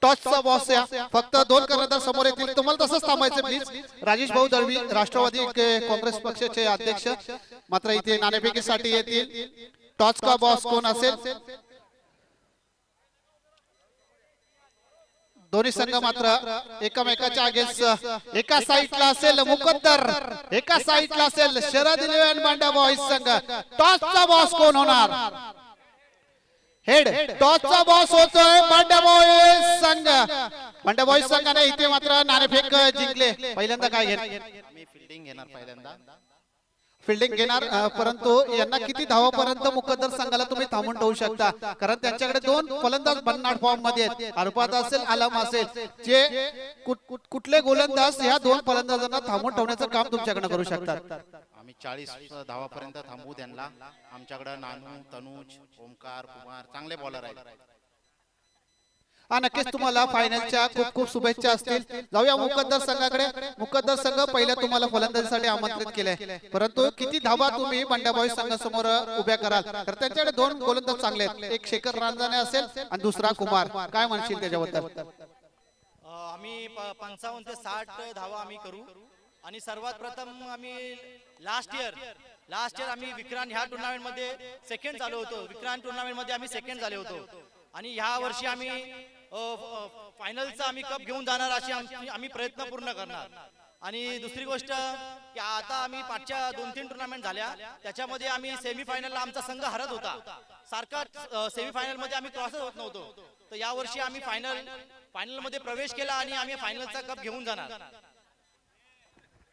टॉसचा boss या फक्त दोन कर्णधार समोर येतील, तुम्हाला तसंच थांबायचं प्लीज. राजेश भाऊ दळवी राष्ट्रवादी काँग्रेस पक्षाचे अध्यक्ष मात्र इथे नाणेफेकीसाठी येतील. टॉसचा बॉस कोण असेल? दोन्ही संघ मात्र एकमेकाच्या आगेस एका साईडला असेल मुकद्दर, एका साईडला असेल शरद इलेव्हन बांडा बॉईज संघ. टॉसचा बॉस कोण होणार? हेड टॉसचा बॉस होतोय बांडा बॉईज संघ. बांडा बॉईज संघाने इथे मात्र नाणेफेक जिंकले. पहिल्यांदा काय घेणार? मी फिल्डिंग घेणार पहिल्यांदा. फिल्डिंग घेणार, परंतु यांना किती धावापर्यंत मुकद्दर संघाला तुम्ही थांबून ठेवू शकता? कारण त्यांच्याकडे दोन फलंदाज भन्नाट फॉर्म मध्ये आहेत, अरफात असेल आलम असेल, जे कुठले गोलंदाज ह्या दोन फलंदाजांना थांबून ठेवण्याचं काम तुमच्याकडे करू शकतात. आम्ही 40 धावापर्यंत थांबवू त्यांना. आमच्याकडे नानू, तनुज, ओमकार, कुमार चांगले बॉलर आहेत. हा नक्कीच तुम्हाला फायनलच्या खूप खूप शुभेच्छा असतील. जाऊया मुकद्दर संघाकडे. मुकद्दर संघ पहिल्या तुम्हाला फलंदाजीसाठी आमंत्रित केले, परंतु किती धावा तुम्ही बांडा बॉईज संघासमोर उभ्या कराल? तर त्यांच्याकडे दोन गोलंदाज चांगले आहेत, एक शेखर रांजाने असेल आणि दुसरा कुमार. काय म्हणशील त्याच्याबद्दल? आम्ही 55 ते 60 धावा आम्ही करू. आणि सर्वात प्रथम आम्ही लास्ट इयर आम्ही विक्रांत ह्या टुर्नामेंट मध्ये सेकंड झालो होतो. विक्रांत टुर्नामेंट मध्ये आम्ही सेकंड झाले होतो. आणि ह्या वर्षी आम्ही फायनलचा आम्ही कप घेऊन जाणार अशी आम्ही प्रयत्न पूर्ण करणार. आणि दुसरी गोष्ट की आता आम्ही पाचच्या 2-3 टुर्नामेंट झाल्या, त्याच्यामध्ये आम्ही सेमीफायनलला आमचा संघ हरत होता. सारखा सेमीफायनल मध्ये आम्ही क्रॉसच होत नव्हतो. तर या वर्षी आम्ही फायनल मध्ये प्रवेश केला आणि आम्ही फायनलचा कप घेऊन जाणार.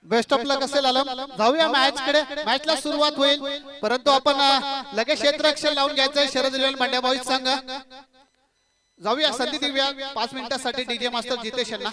बेस्ट ऑफ लक असेल आलम. जाऊया मॅच कडे. मॅचला सुरुवात होईल, परंतु आपण लगेच क्षेत्ररक्षण लावून घ्यायचंय शरद इलेव्हन बांडा बॉईज संघ. जाऊया संधी देऊया 5 मिनिटांसाठी डीजे मास्टर जितेश यांना.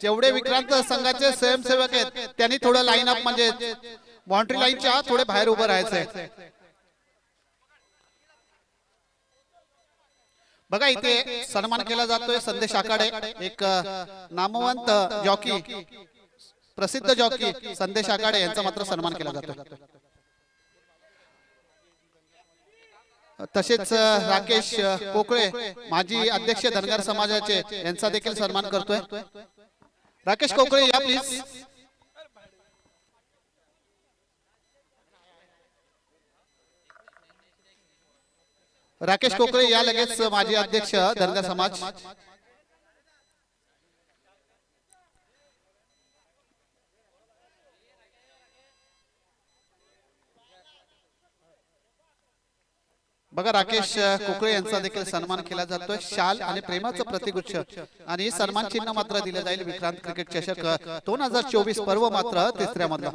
जेवढे विक्रांत संघाचे स्वयंसेवक आहेत त्यांनी थोडं लाईन अप म्हणजे बाउंड्री लाईनच्या थोडे बाहेर उभं राहायचंय. बघा इथे सन्मान केला जातोय संदेश आखाडे, एक नामवंत जॉकी, प्रसिद्ध जॉकी संदेश आखाडे यांचा मात्र सन्मान केला जातोय. तसेच राकेश कोकळे माजी अध्यक्ष धनगर समाजाचे यांचा देखील सन्मान करतोय. राकेश कोकळे या प्लीज. राकेश कोकळे या लगेच माजी अध्यक्ष धनगर समाज. बघा राकेश कोकळे यांचा देखील सन्मान केला जातोय. शाल आणि प्रेमाचं प्रतिगुच्छ आणि सन्मान चिन्ह मात्र दिले जाईल. विक्रांत क्रिकेट चषक 2024 पर्व मात्र तिसऱ्या मधला.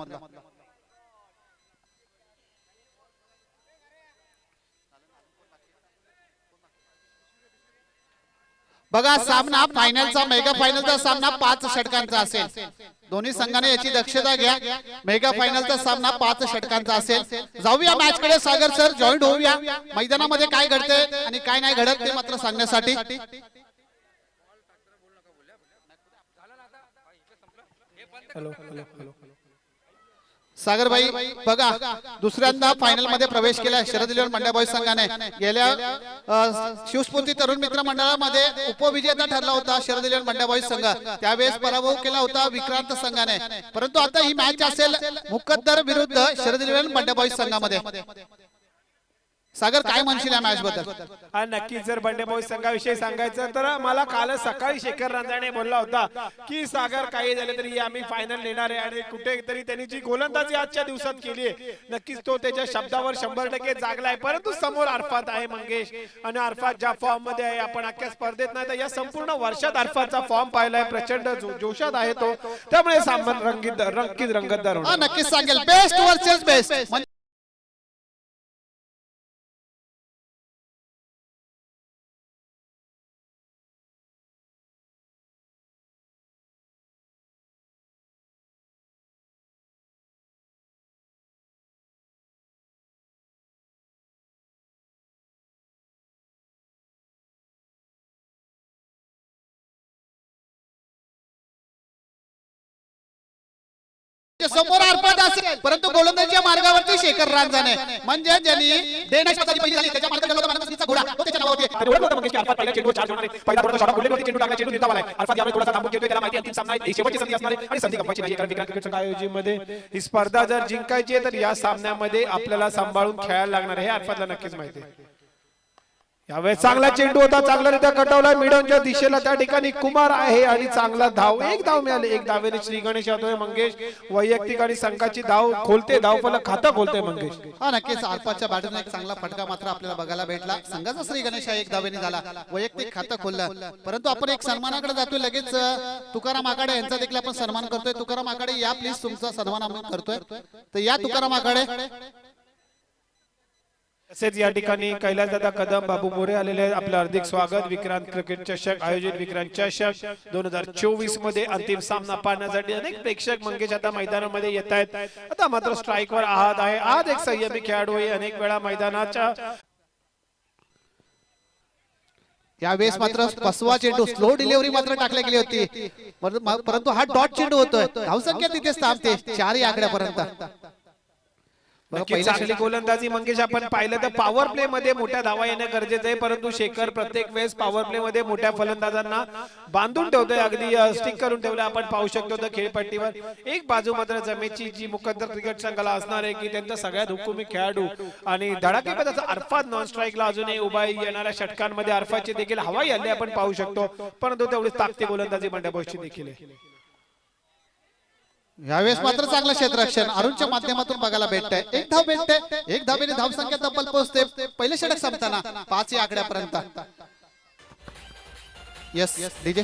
बघा सामना फायनलचा मेगा फायनलचा सामना 5 षटकांचा असेल. दोन्ही संघाने याची दक्षता घ्या. मेगा फायनलचा सामना 5 षटकांचा असेल. जाऊया मॅच कडे. सागर सर जॉईन होऊया. मैदानामध्ये काय घडते आणि काय नाही घडत ते मात्र सांगण्यासाठी. सागर भाई बघा दुसऱ्यांदा फायनल मध्ये प्रवेश केला शरद इलेव्हन मंड्या बॉईज संघाने. गेल्या शिवस्फूर्ती तरुण मित्र मंडळामध्ये उपविजेता ठरला होता शरद इलेव्हन मंड्या बॉईज संघ. त्यावेळेस पराभव केला होता विक्रांत संघाने. परंतु आता ही मॅच असेल मुकद्दर विरुद्ध शरद इलेव्हन मंड्या बॉईज संघामध्ये. सागर काय म्हणशील या मॅच बद्दल? हा नक्कीच जर बंडे बॉईज संघाविषयी सांगायचं तर मला काल सकाळी शेखर रांजणे बोलला होता की सागर काही झाले तरी आम्ही फायनल नेणार आहे. आणि कुठेतरी त्यांनी जी गोलंदाजी आजच्या दिवसात केली आहे नक्कीच तो त्याच्या शब्दावर 100% जागलाय. परंतु समोर अरफात आहे मंगेश आणि अरफात ज्या फॉर्म मध्ये आहे आपण अख्ख्या स्पर्धेत नाही तर या संपूर्ण वर्षात अरफातचा फॉर्म पाहिलाय. प्रचंड जोशात आहे तो. त्यामुळे सामना नक्कीच रंगतदार होणार. नक्कीच सांगेल बेस्ट वर्सेस बेस्ट. समोर अर्पण असेल परंतु गोलंदाजीच्या मार्गावरती शेखर रांजणे म्हणजे ज्यांनी डेनिश पदाची पहिली झाली त्याच्या मार्गात गेला होता मानसिकचा घोडा तो त्याच्या नावावरती आहे. एवढं होतं मंगेश की अरफात पहिला चेंडू 4 चेंडू पहिला बॉल शॉट गोलंदाजी चेंडू टाकला चेंडू निघाला आहे. अरफात यामुळे थोडासा थांबून घेतोय. त्याला माहिती अंतिम सामना आहे शेवटची संधी असणार आहे आणि संधी गमवायची नाही. कारण विक्रांत क्रिकेट संघ आयोजनामध्ये ही स्पर्धा जर जिंकायची आहे तर या सामन्यामध्ये आपल्याला सांभाळून खेळायला लागणार आहे. हे अरफातला नक्कीच माहिती आहे. यावेळेस चांगला चेंडू होता चांगलारित्या कटवला मिडॉनच्या दिशेला. त्या ठिकाणी कुमार आहे आणि चांगला धाव. एक धाव मिळाली. एक धावेने श्री गणेश यादव मंगेश वैयक्तिक आणि संघाची धाव खोलते. धावफलक खातं खोलते मंगेश. हा नक्कीच अल्पाच्या बॅटने एक चांगला फटका मात्र आपल्याला बघायला भेटला. संघाचा श्री गणेश एक धावेने झाला. वैयक्तिक खातं खोललं. परंतु आपण एक सन्मानाकडे जातोय लगेच. तुकाराम आखाडे यांचा देखील आपण सन्मान करतोय. तुकाराम आखाडे या प्लीज तुमचा सन्मान आम्ही करतोय. तर या तुकाराम आखाडे. तसेच या ठिकाणी कैलासदादा कदम बाबू मोरे आलेले आहेत. आपलं हार्दिक स्वागत. विक्रांत क्रिकेट चषक आयोजित विक्रांत चषक 2024 मध्ये अंतिम सामना पाहण्यासाठी अनेक प्रेक्षक मंगेश आता मैदानामध्ये येत आहेत. आता मात्र स्ट्राईकवर आहात आहे. आज एक संयमी खेळाडू आहे. अनेक वेळा मैदानाच्या यावेळेस मात्र फसवा चेंडू स्लो डिलिव्हरी मात्र टाकली गेली होती. परंतु हा डॉट चेंडू होतोय. धावसंख्या तिथेच थांबते 4 आकड्यापर्यंत. चांगली गोलंदाजी मंगेश आपण पाहिलं तर पॉवर प्ले मध्ये मोठ्या धावा येणं गरजेचं आहे. परंतु शेखर प्रत्येक वेळेस पॉवर प्ले मध्ये मोठ्या फलंदाजांना बांधून ठेवतोय. अगदी स्टिक करून ठेवलं आपण पाहू शकतो तर खेळपट्टीवर. एक बाजू मात्र जमेची जी मुकद्दर क्रिकेट संघाला असणार आहे की त्यांचा सगळ्यात हुकुमी खेळाडू आणि धडाकेबाजाचा अरफात नॉन स्ट्राईकला अजूनही उभा येणाऱ्या षटकांमध्ये अरफातची देखील हवाई हल्ले आपण पाहू शकतो. परंतु तेवढी ताकदी गोलंदाजी मंड्या बॉईजची देखील आहे. यावेळेस मात्र चांगलं क्षेत्ररक्षण अरुणच्या माध्यमातून बघायला भेटतंय. एक धाव भेटते. एक धावेने धावसंख्या तब्बल पोहोचते. पहिले षटक संपताना 5 आकड्यापर्यंत. यस डीजे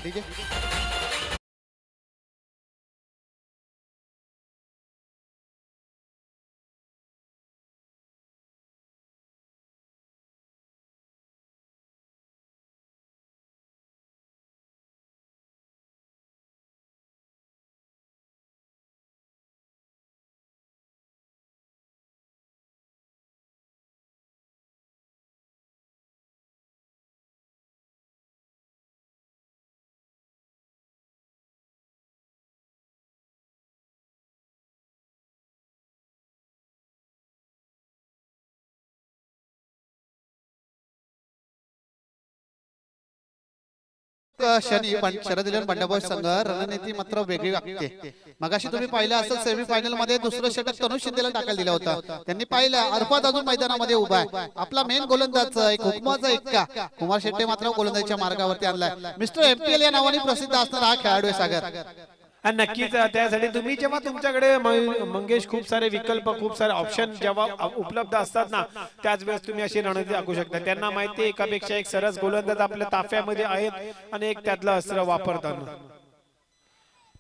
क्षणी शरद इलेव्हन बंडाबॉय संघ रणनीती मात्र वेगळी वागते. मगाशी तुम्ही पाहिलं असेल सेमीफायनल मध्ये दुसरं षटक तनुज शिंदेला टाकायला दिलं होतं. त्यांनी पाहिलं अरफात अजून मैदानामध्ये उभा आहे. आपला मेन गोलंदाज एक हुकमाचा एक्का कुमार शेट्टे मात्र गोलंदाजीच्या मार्गावरती आणलाय. मिस्टर एमपीएल या नावाने प्रसिद्ध असणारा हा खेळाडू आहे सागर. आणि नक्कीच त्यासाठी तुम्ही जेव्हा तुमच्याकडे मंगेश खूप सारे विकल्प खूप सारे ऑप्शन जेव्हा उपलब्ध असतात ना, त्याच वेळेस तुम्ही अशी रणनीती आखू शकता. त्यांना माहिती आहे एकापेक्षा एक सरस गोलंदाज आपल्या ताफ्यामध्ये आहेत आणि एक त्यातलं अस्त्र वापरताना.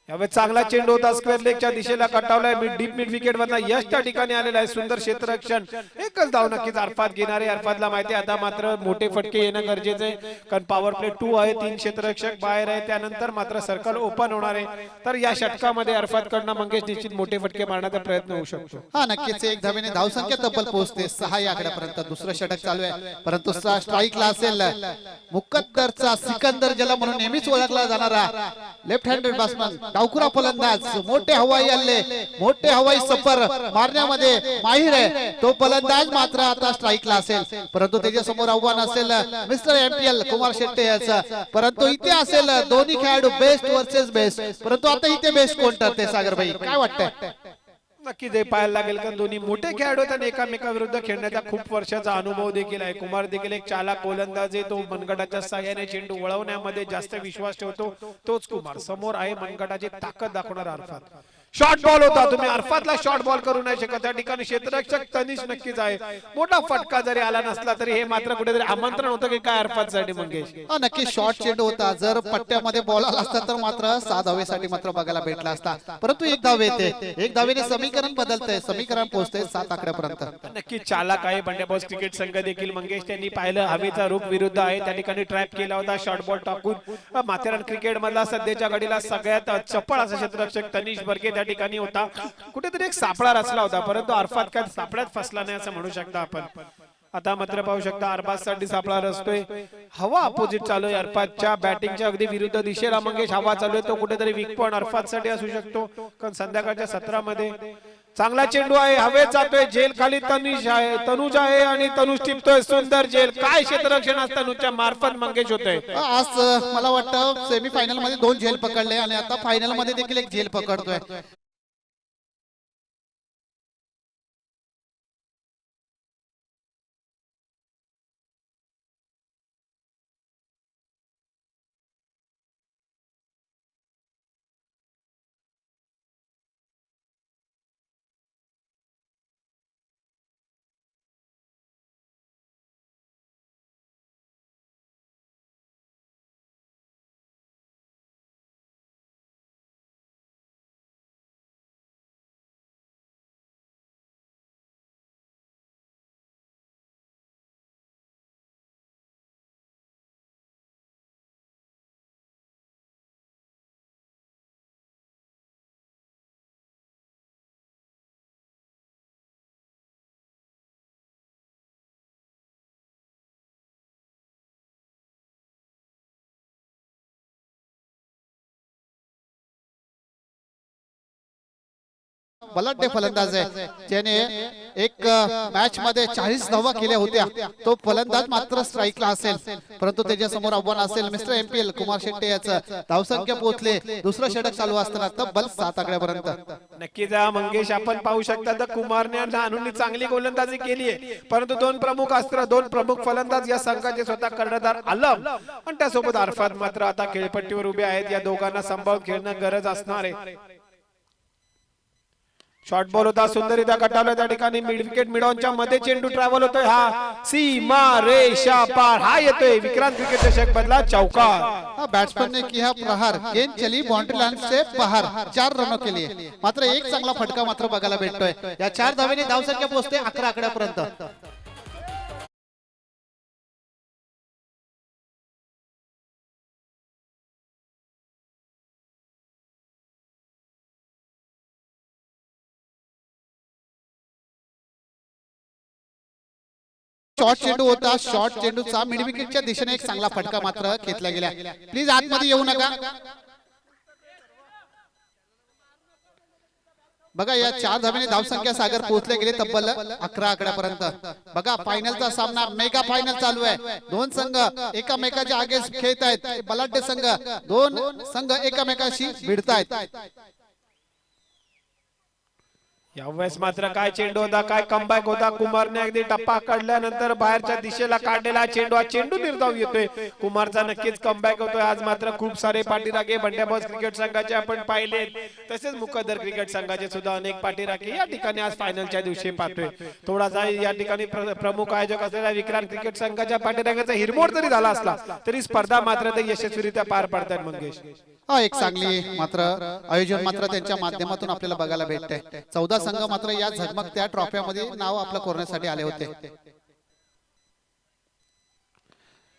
यावेळी चांगला चेंडू होता स्क्वेअर लेगच्या दिशेला कटावलाय. डीप मिड विकेट मधला यश त्या ठिकाणी आलेला आहे. सुंदर क्षेत्ररक्षण, एकच धाव नक्कीच अरफात घेणारे. अरफातला माहिती आता मात्र मोठे फटके येणं गरजेचं आहे, कारण पॉवर प्ले 2 आहे, 3 क्षेत्ररक्षक बाहेर आहे. त्यानंतर मात्र सर्कल ओपन होणार आहे. तर या षटकामध्ये अरफात कडनं मंगेश निश्चित मोठे फटके मारण्याचा प्रयत्न होऊ शकतो. हा नक्कीच एक धावेने धावसंख्या तब्बल पोहोचते 6 या आकड्यापर्यंत. दुसरं षटक चालू आहे, परंतु स्ट्राईकला असेल मुकद्दरचा सिकंदर, ज्याला म्हणून नेहमीच ओळखला जाणारा लेफ्ट हँडेड बॅट्समन, डावखुरा फलंदाज, मोठे हवाई हल्ले, मोठे हवाई सफर मारण्यामध्ये माहिर आहे. तो फलंदाज मात्र आता स्ट्राईकला असेल, परंतु त्याच्या समोर आव्हान असेल मिस्टर एमपीएल कुमार शेट्टे याचं. परंतु इथे असेल दोन्ही खेळाडू बेस्ट वर्सेस बेस्ट, परंतु आता इथे बेस्ट कोण ठरते सागरभाई, काय वाटतंय? नक्की जे पाहायला लागेल, कारण दोन्ही मोठे खेळाडू आहेत आणि एकामेकाविरुद्ध खेळण्याचा खूप वर्षाचा अनुभव देखील आहे. कुमार देखील एक चालाक गोलंदाज आहे. तो मनगटाच्या साहाय्याने चेंडू वळवण्यामध्ये जास्त विश्वास ठेवतो. तोच कुमार. समोर आहे मनगटाची ताकद दाखवणारा अरफात. शॉर्ट बॉल होता, तुम्ही अरफातला शॉर्ट बॉल करू नाही शकत. त्या ठिकाणी क्षेत्ररक्षक तनिष नक्कीच आहे. मोठा फटका जरी आला नसला तरी हे मात्र कुठेतरी आमंत्रण होतं की काय अरफातसाठी मंगेश. नक्की शॉर्ट चेंडू होता. जर पट्ट्यामध्ये बॉल आला असता तर मात्र 6 धावेसाठी मात्र बघायला भेटला असता, परंतु एक धाव येते. एक धावेने समीकरण बदलते, समीकरण पोहोचते 7 आकड्यापर्यंत. नक्की चालक आहे बंड्याबॉस क्रिकेट संघ देखील. मंगेश त्यांनी पाहिलं हवेचा रुख विरुद्ध आहे, त्या ठिकाणी ट्रॅप केला होता शॉर्ट बॉल टाकून. माथेरान क्रिकेट मधला सध्याच्या घडीला सगळ्यात चपळ असा क्षेत्ररक्षक तनिष बर्के त्या ठिकाणी होता. कुठेतरी एक सापळा रचला होता, परंतु अरफात काय सापळ्यात फसला नाही असं म्हणू शकता आपण. आता मात्र पाहू शकता अरबाज साठी सापळा रचतोय. हवा अपोजिट चालू आहे अरफातच्या बॅटिंगच्या अगदी विरुद्ध दिशेला मंगेश हवा चालू आहे. तो कुठेतरी वीक पॉइंट अरफात साठी असू शकतो, कारण संध्याकाळच्या सत्रामध्ये चांगला चेंडू आहे, हवेत जातोय. जेल खाली तनुज आहे आणि तनुज टिपतोय. सुंदर जेल. काय क्षेत्ररक्षण आज तनुजच्या मार्फत मंगेश होतोय. आज मला वाटतं सेमीफायनल मध्ये 2 झेल पकडले आणि आता फायनल मध्ये देखील एक झेल पकडतोय. बलाढ्य फलंदाज आहे, ज्याने एक मॅच मध्ये 40 धावा केल्या होत्या. तो फलंदाज मात्र स्ट्राईकला असेल, परंतु त्याच्या समोर आव्हान असेल मिस्टर एमपीएल कुमार शेट्टे याचं. धावसंख्या पोहोचले दुसरं षटक चालू असताना तब्बल 7 आकड्यापर्यंत. नक्कीच मंगेश आपण पाहू शकता तर कुमारने आणि नानूंनी चांगली गोलंदाजी केली आहे, परंतु 2 प्रमुख अस्त्र 2 प्रमुख फलंदाज या संघाचे स्वतः कर्णधार आलम आणि त्यासोबत अरफात मात्र आता खेळपट्टीवर उभे आहेत. या दोघांना सांभाळून खेळणं गरज असणार आहे. शॉर्ट बॉल होता, सुंदररित्या कटावला. त्या ठिकाणी मिड विकेट मिडॉनच्या मध्ये चेंडू ट्रॅव्हल होतोय. हा सीमा रेषा पार हा येतोय. विक्रांत क्रिकेट चषक बदला चौकार. बैट्समैन ने किया प्रहार, गेंद चली बाउंड्री लाइन से बाहर 4 रनों के लिए. मात्र एक चांगला फटका मात्र बघायला भेटतोय. या 4 धावेने धावसंख्या पोहोचते 11 आकड्यापर्यंत. शॉर्ट चेंडू होता, शॉर्ट चेंडूचा मिड विकेटच्या दिशेने एक चांगला फटका मात्र घेतला गेला. प्लीज आतमध्ये येऊ नका. बघा या 4 धावेने धावसंख्या सागर पोहोचले गेले तब्बल 11 आकड्यापर्यंत. बघा फायनलचा सामना मेगा फायनल चालू आहे. दोन संघ एकामेकाच्या आगे खेळत आहेत. बलाढ्य संघ दोन संघ एकामेकाशी भिडतायत. यावेळेस मात्र काय चेंडू होता, काय कमबॅक होता. कुमारने अगदी टप्पा काढल्यानंतर बाहेरच्या दिशेला काढलेला चेंडू, हा चेंडू निर्धाव येतोय. कुमारचा नक्कीच कमबॅक होतोय. आज मात्र खूप सारे पाठीराखे बंड्या बॉस क्रिकेट संघाचे आपण पाहिले, तसेच मुकद्दर क्रिकेट संघाचे सुद्धा अनेक पाठीराखे या ठिकाणी आज फायनलच्या दिवशी पाहतोय. थोडासा या ठिकाणी प्रमुख आयोजक असलेल्या विक्रांत क्रिकेट संघाच्या पाठीराख्याचा हिरमोड जरी झाला असला तरी स्पर्धा मात्र ते यशस्वीरित्या पार पाडतात. मंगेश हा एक चांगली मात्र आयोजन मात्र त्यांच्या माध्यमातून आपल्याला बघायला भेटते. 14 संघ मात्र या झगमगत्या ट्रॉफ्यामध्ये नाव आपलं कोरण्यासाठी आले होते.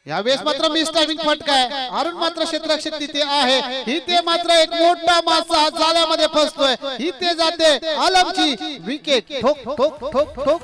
यावेळेस मात्र मिस टायमिंग फटका आहे. अरुण मात्र क्षेत्ररक्षक तिथे आहे. ही ते मात्र एक मोठा मासा जाळ्यामध्ये फसतोय. ही ते जाते आलमची विकेट. ठोक ठोक ठोक ठोक.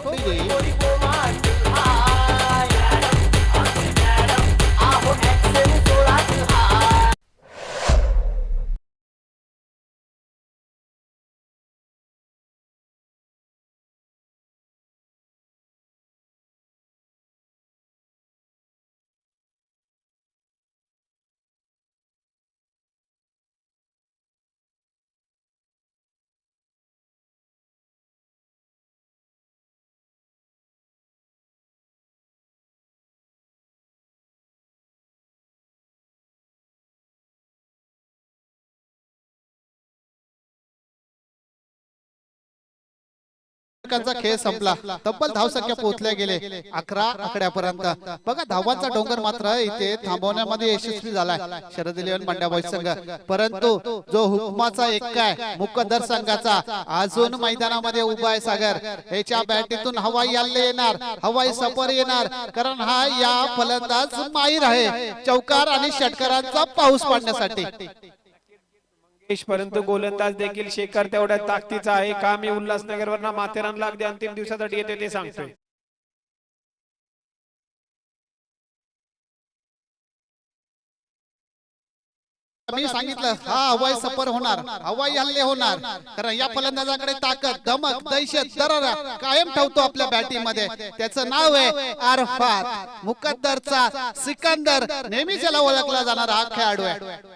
खेळ संपला. तब्बल धावसंख्या पोहोचल्या गेले 11 आकड्यापर्यंत. बघा धावांचा डोंगर मात्र इथे थांबवण्यामध्ये यशस्वी झालाय शरद इलेव्हन बंड्या बॉईज संघ. परंतु जो हुकमाचा एक आहे मुकद्दर संघाचा अजून मैदानामध्ये उभा आहे. सागर याच्या बॅटीतून हवाई हल्ले येणार, हवाई सफर येणार, कारण हा या फलंदाज माहीर आहे चौकार आणि षटकारांचा पाऊस पाडण्यासाठी. परंतु गोलंदाज देखील शेखर तेवढ्या ताकदीचा आहे का? मी उल्हासनगर वरना माथेरानला अगदी अंतिम दिवसासाठी येते ते सांगतोय. मी सांगितलं हा हवाई सफर होणार, हवाई हल्ले होणार, कारण या फलंदाजाकडे ताकद, धमक, दहशत, दरारा कायम ठेवतो आपल्या बॅटिंग मध्ये. त्याचं नाव आहे अरफात. मुकद्दरचा सिकंदर नेहमीच याला ओळखला जाणारा हा खेळाडू आहे.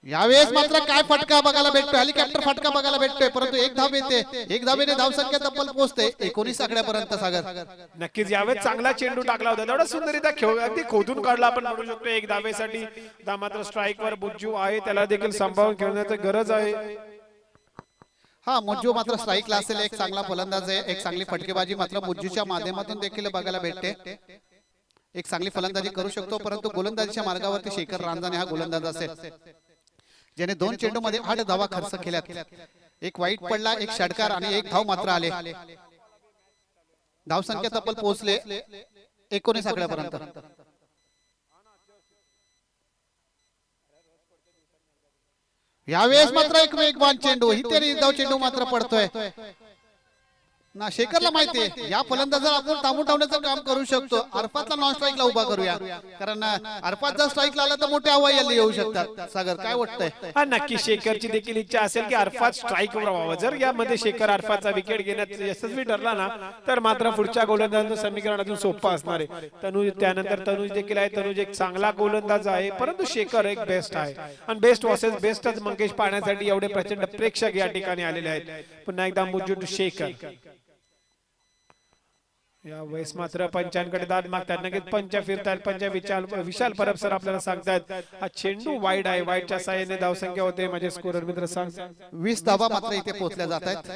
यावेळेस मात्र काय फटका बघायला भेटतोय, हेलिकॉप्टर फटका बघायला भेटतोय. परंतु एक धाव येते, एक धावेने धावसंख्या तब्बल पोहोचते 19 आकड्यापर्यंत. सागर नक्कीच यावेळेस चांगला चेंडू टाकला होता, तेवढा सुंदररित्या खेळ अगदी खोदून काढला आपण म्हणू शकतो. एक धावेसाठी मात्र स्ट्राईक वर बुज्जू आहे, त्याला देखील सांभाळून खेळण्याची गरज आहे. हा मुज्जू मात्र स्ट्राईकला असेल, एक चांगला फलंदाज आहे. एक चांगली फटकेबाजी मात्र मुज्जूच्या माध्यमातून देखील बघायला भेटते. एक चांगली फलंदाजी करू शकतो. परंतु गोलंदाजीच्या मार्गावरती शेखर रांजाने हा गोलंदाज असेल ज्याने 2 चेंडू मध्ये 8 धावा खर्च केल्यात. एक वाईट पडला, एक षटकार आणि एक धाव मात्र आले. धावसंख्या तब्बल पोहोचले 19 आकड्यापर्यंत. यावेळेस मात्र एक वेगवान चेंडू, ही तरी धाव चेंडू मात्र पडतोय ना. शेखरला माहितीये या फलंदाजाला आपण थांबून ठेवण्याचं काम करू शकतो. अरफातला नॉन स्ट्राईकला उभा करूया, कारण अरफात जर स्ट्राईकला आला तर मोठे हवाई हल्ले येऊ शकतात. सागर काय वाटतंय? हा नक्की शेखरची देखील इच्छा असेल की अरफात स्ट्राईकवर व्हावं. जर यामध्ये शेखर अरफातचा विकेट घेण्यात यशस्वी ठरला ना तर मात्र पुढच्या गोलंदाजाचं समीकरण अजून सोपं असणार आहे. तनुज त्यानंतर तनुज देखील आहे. तनुज एक चांगला गोलंदाज आहे, परंतु शेखर एक बेस्ट आहे आणि बेस्ट वर्सेस बेस्टच मंगेश पाहण्यासाठी एवढे प्रचंड प्रेक्षक या ठिकाणी आलेले आहेत. पुन्हा एकदा मुज्जू शेखर. या वेळेस मात्र पंचांकडे दाद मागतात, नक्कीच पंच फिरतात. पंच विशाल परब सर आपल्याला सांगतात हा चेंडू वाईड आहे, वाईडच्या साहाय्याने धावसंख्या होते. माझे स्कोरर मित्र सांगतात 20 धावा मात्र इथे पोहोचल्या जात आहेत.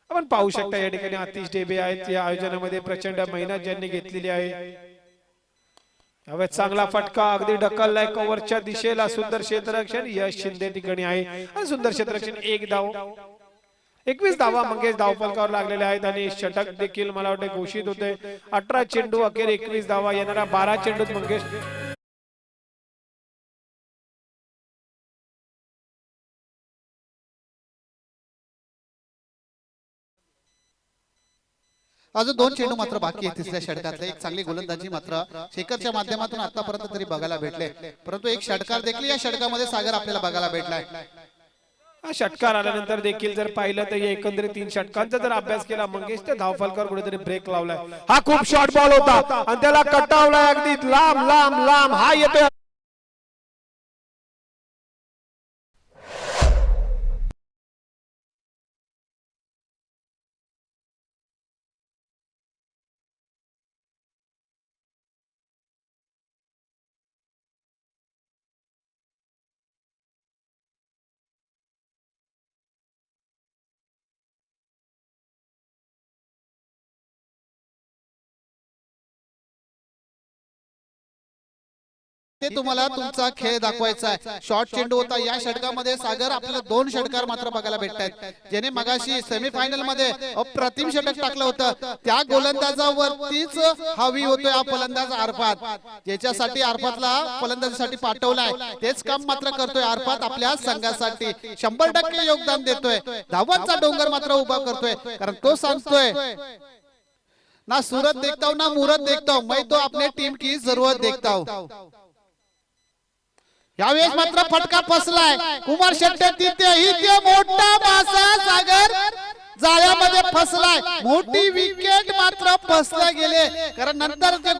आपण पाहू शकता या ठिकाणी आतिश डेबे आहेत. या आयोजनामध्ये प्रचंड मेहनत ज्यांनी घेतलेली आहे. यावेळेस चांगला फटका अगदी ढकललाय कव्हरच्या दिशेला. सुंदर क्षेत्ररक्षण यश शिंदे ठिकाणी आहे आणि सुंदर क्षेत्ररक्षण. एक धाव, 21 धावा मंगेश धावफलकावर लागलेल्या आहेत आणि षटक देखील मला वाटते घोषित होते. 18 चेंडू अखेर 21 धावा. येणारा 12 चेंडूत मंगेश अजून 2 चेंडू मात्र बाकी आहे तिसऱ्या षटकातले. एक चांगली गोलंदाजी मात्र शेखरच्या माध्यमातून आतापर्यंत तरी बघायला भेटले, परंतु एक षटकार देखील या षटकामध्ये सागर आपल्याला बघायला भेटलाय. हा षटकार आल्यानंतर देखील जर पाहिलं तर या एकंदरीत 3 षटकांचा जर अभ्यास केला मंगेश तर धावफलकावर कुठेतरी ब्रेक लावलाय. हा खूप शॉर्ट बॉल होता आणि त्याला कटावलाय अगदी लांब लांब लांब. हा येतोय ते तुम्हाला तुमचा खेळ दाखवायचा आहे. शॉर्ट चेंडू होता या षटकामध्ये. सागर आपल्याला 2 षटकार मात्र बघायला भेटतात, ज्याने मगाशी सेमीफायनल मध्ये अप्रतिम षटक टाकलं होतं. त्या गोलंदाजावरतीच हवी होतोय हा फलंदाज अरफात, ज्याच्यासाठी अरफातला फलंदाजीसाठी पाठवलाय तेच काम मात्र करतोय अरफात आपल्या संघासाठी. 100% योगदान देतोय. धावांचा डोंगर मात्र उभा करतोय, कारण तो सांगतोय ना सूरत देखता हूं ना मुहूर्त देखता हूं, मैं तो अपने टीम की जरूरत देखता हूं. यावेळेस मात्र फटका फसलाय. कुमार शेट्टी तिथेही ते मोठा मासा सागर जाळ्यामध्ये फसलाय. मोठी विकेट मात्र फसल्या गेले, कारण नंतर ते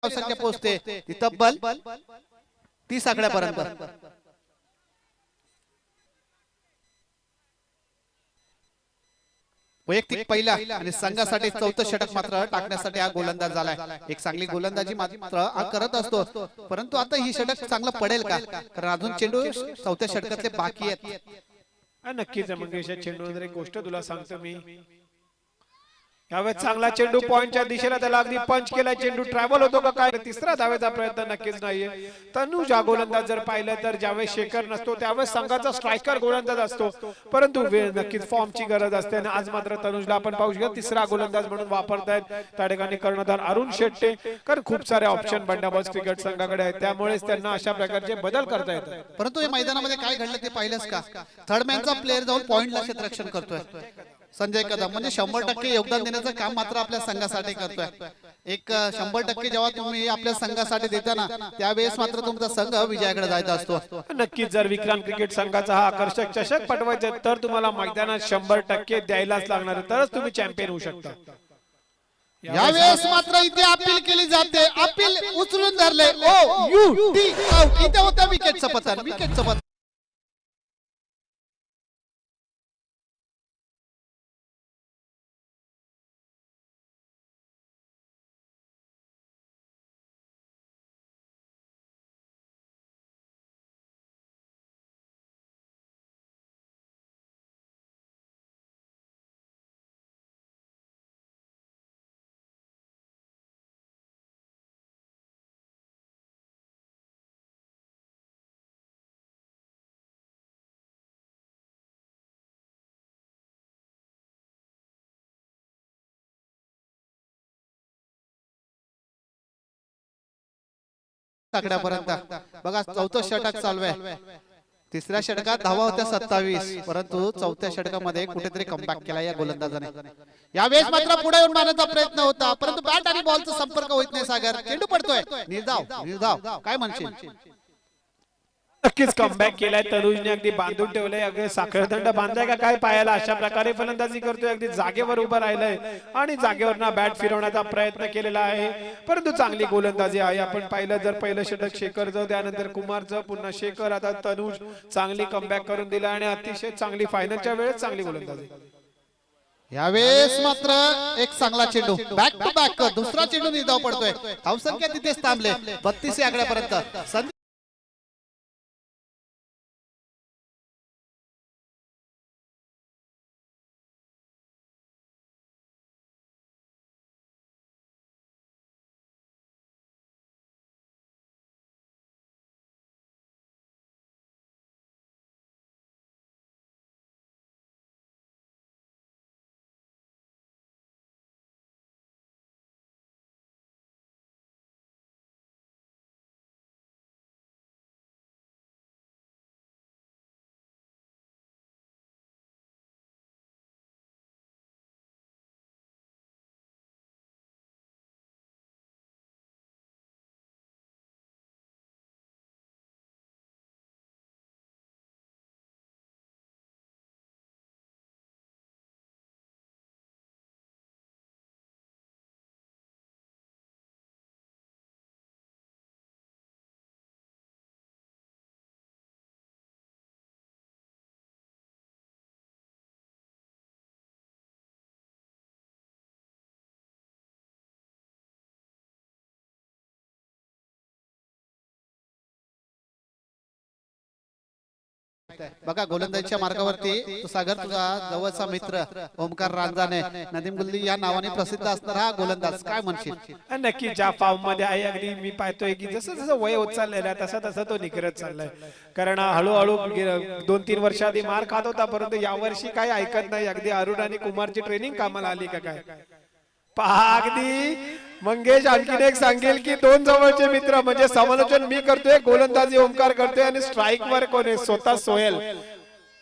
संख्या पोहोचते ती तब्बल 30 आकड्यापर्यंत. वैयक्तिक पहिला आणि संघासाठी 4थं षटक मात्र टाकण्यासाठी हा गोलंदाज झालाय. एक चांगली गोलंदाजी मात्र हा करत असतो, परंतु आता ही षटक चांगलं पडेल का, कारण अजून चेंडू 4थ्या षटकातले बाकी आहेत. नक्कीच मंगेश चेंडूनंतर एक गोष्ट तुला सांगतो मी, यावेळेस चांगला चेंडू पॉइंटच्या दिशेला, त्याला अगदी पंच केला, चेंडू ट्रॅव्हल होतो का काय, तिसरा धावेचा प्रयत्न नक्कीच नाहीये. तनुज हा गोलंदाज जर पाहिलं तर ज्यावेळेस शेखर नसतो त्यावेळेस संघाचा स्ट्रायकर गोलंदाज असतो, परंतु वेळ नक्कीच फॉर्मची गरज असते आणि आज मात्र तनुजला आपण पाहू शकतो तिसरा गोलंदाज म्हणून वापरतायत त्या ठिकाणी कर्णधार अरुण शेट्टे. कारण खूप सारे ऑप्शन बंडाबॉस क्रिकेट संघाकडे आहेत, त्यामुळेच त्यांना अशा प्रकारचे बदल करता येतात. परंतु या मैदानामध्ये काय घडलं ते पाहिलंच का? थर्ड मॅनचा प्लेअर जाऊन पॉइंटला क्षेत्ररक्षण करतोय संजय कदम, म्हणजे 100% योगदान देण्याचं काम मात्र आपल्या संघासाठी करतोय. एक 100% जेव्हा तुम्ही आपल्या संघासाठी देताना त्यावेळेस मात्र तुमचा संघ विजयाकडे जायचा असतो. नक्कीच जर विक्रांत क्रिकेट संघाचा हा आकर्षक चषक पटवायचा तर तुम्हाला मैदानात 100% द्यायलाच लागणार, तरच तुम्ही चॅम्पियन होऊ शकता. यावेळेस मात्र इथे अपील केली जाते, अपील उचलून धरले. ओ यू टी आउट. इथे होतं विकेटचं पतन, विकेटचं पतन. आकड्यापर्यंत बघा, चौथं षटक चालू आहे. तिसऱ्या षटकात धावा होत्या 27, परंतु चौथ्या षटकामध्ये कुठेतरी कमबॅक केला या गोलंदाजाने. यावेळेस मात्र पुढे येऊन मारण्याचा प्रयत्न होता, परंतु बॅट आणि बॉलचा संपर्क होत नाही. सागर चेंडू पडतोय. निर्धाव निर्धाव काय म्हणशील? नक्कीच कमबॅक केलाय तनुजने, अगदी बांधून ठेवलंय, अगदी साखळदंड बांधलाय का काय पायाला, अशा प्रकारे फलंदाजी करतोय. अगदी जागेवर उभं राहिलंय आणि जागेवर ना बॅट फिरवण्याचा प्रयत्न केलेला आहे, परंतु चांगली गोलंदाजी आहे. आपण पाहिलं जर पहिलं षटक शेखरचं, त्यानंतर कुमारचं, पुन्हा शेखर, आता तनुज चांगली कमबॅक करून दिला आणि अतिशय चांगली फायनलच्या वेळेस चांगली गोलंदाजी. यावेळेस मात्र एक चांगला चेंडू बॅक टू बॅक, दुसरा चेंडू निर्धाव पडतोय. धावसंख्या तिथेच थांबले 32 या आकड्यापर्यंत. बघा गोलंदाजीच्या मार्गावरती सागर, तुझा जवळचा मित्र ओमकार रांजाने, नदीम गुल्ली या नावाने प्रसिद्ध असणारा हा गोलंदाज, काय म्हणशील? नक्की ज्या फॉर्म मध्ये आहे, अगदी मी पाहतोय की जसं जसं वय होत चाललेलं आहे तसं तसं तो निखरत चाललाय. कारण हळूहळू 2-3 वर्ष आधी मार खात होता, परंतु यावर्षी काही ऐकत नाही. अगदी अरुण आणि कुमारची ट्रेनिंग कामाला आली का काय पहा. अगदी मंगेश आणखीन एक सांगेल की 2 जवळचे मित्र, म्हणजे समालोचन मी करतोय, गोलंदाजी ओमकार करतोय आणि स्ट्राईक वर कोण आहे? स्वतः सोहेल.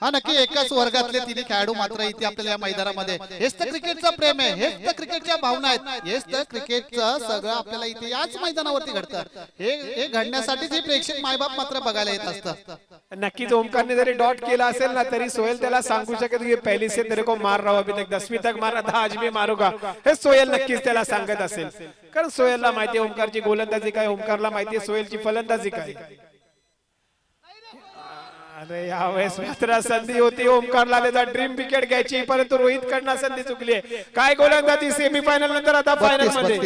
हा नक्की एकाच वर्गातले तिन्ही खेळाडू मात्र इथे आपल्याला या मैदानामध्ये. हेच तर क्रिकेटचं प्रेम आहे, हेच तर क्रिकेटच्या भावना आहेत, हेच तर क्रिकेटचं सगळं आपल्याला इथे याच मैदानावरती घडतं. हे घडण्यासाठी जे प्रेक्षक मायबाप मात्र बघायला येत असतं. नक्कीच ओमकारने जरी डॉट केला असेल ना तरी सोहेल त्याला सांगू शकत की पहली से तेरे को मार रहा हूं, अभी तक 10वीं तक मारा था, आज भी मारूंगा. हे सोहेल नक्कीच त्याला सांगत असेल, कारण सोहेलला माहिती आहे ओमकारची गोलंदाजी काय, ओमकारला माहिती आहे सोहेलची फलंदाजी काय. अरे यावेळेस मात्र संधी होती ओमकारला त्याचा ड्रीम विकेट घ्यायची, परंतु रोहित कडनं संधी चुकली. काय गोलंदाजी सेमीफायनल नंतर, आता फायनल मध्ये